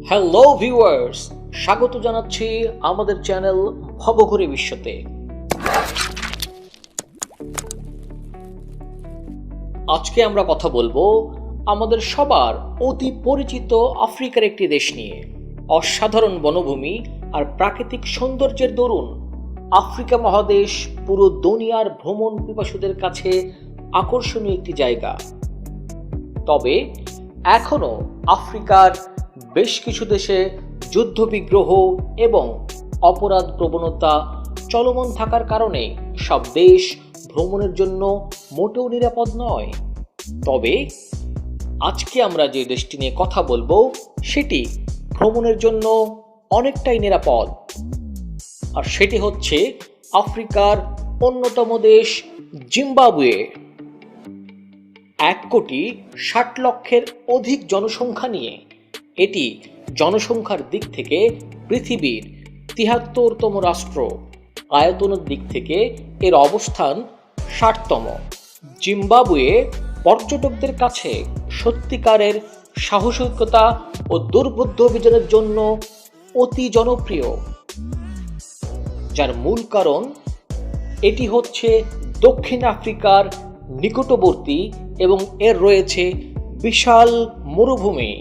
Hello viewers, স্বাগত জানাচ্ছি আমাদের চ্যানেল ভবঘুরে বিশ্বতে। আজকে আমরা কথা বলবো আমাদের সবার অতি পরিচিত আফ্রিকার একটি দেশ নিয়ে। অসাধারণ বনভূমি আর প্রাকৃতিক সৌন্দর্যের দরুন আফ্রিকা মহাদেশ পুরো দুনিয়ার ভ্রমণ পিপাসুদের কাছে আকর্ষণীয় একটি জায়গা। তবে এখনো আফ্রিকার বেশ কিছু দেশে যুদ্ধবিগ্রহ এবং অপরাধ প্রবণতা চলমান থাকার কারণে সব দেশ ভ্রমণের জন্য মোটেও নিরাপদ নয়। তবে আজকে আমরা যে দেশটি নিয়ে কথা বলবো সেটি ভ্রমণের জন্য অনেকটাই নিরাপদ, আর সেটি হচ্ছে আফ্রিকার অন্যতম দেশ জিম্বাবুয়ে। 1,60,00,000 অধিক জনসংখ্যা নিয়ে এটি জনসংখ্যার দিক থেকে পৃথিবীর ৭৩তম রাষ্ট্র। আয়তনের দিক থেকে এর অবস্থান ৬০তম। জিম্বাবুয়ে পর্যটকদের কাছে সত্যিকারের সাহসিকতা ও দুর্বোধ্য অভিযানের জন্য অতি জনপ্রিয়, যার মূল কারণ এটি হচ্ছে দক্ষিণ আফ্রিকার নিকটবর্তী এবং এর রয়েছে বিশাল মরুভূমি।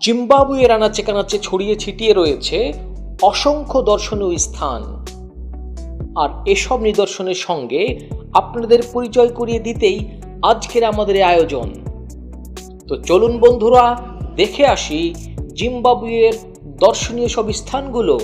জিম্বাবুয়ের আনাচে কানাচে ছড়িয়ে ছিটিয়ে রয়েছে অসংখ্য দর্শনীয় স্থান, আর এসব নিদর্শনের সঙ্গে আপনাদের পরিচয় করিয়ে দিতেই আজকের আমাদের আয়োজন। তো চলুন বন্ধুরা, দেখে আসি জিম্বাবুয়ের দর্শনীয় সব স্থানগুলো।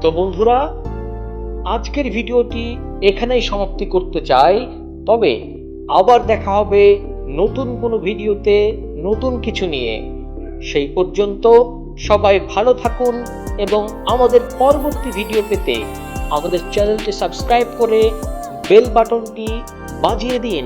তো বন্ধুরা, আজকের ভিডিওটি এখানেই সমাপ্তি করতে চাই। তবে আবার দেখা হবে নতুন কোনো ভিডিওতে নতুন কিছু নিয়ে। সেই পর্যন্ত সবাই ভালো থাকুন এবং আমাদের পরবর্তী ভিডিও পেতে আমাদের চ্যানেলটি সাবস্ক্রাইব করে বেল বাটনটি বাজিয়ে দিন।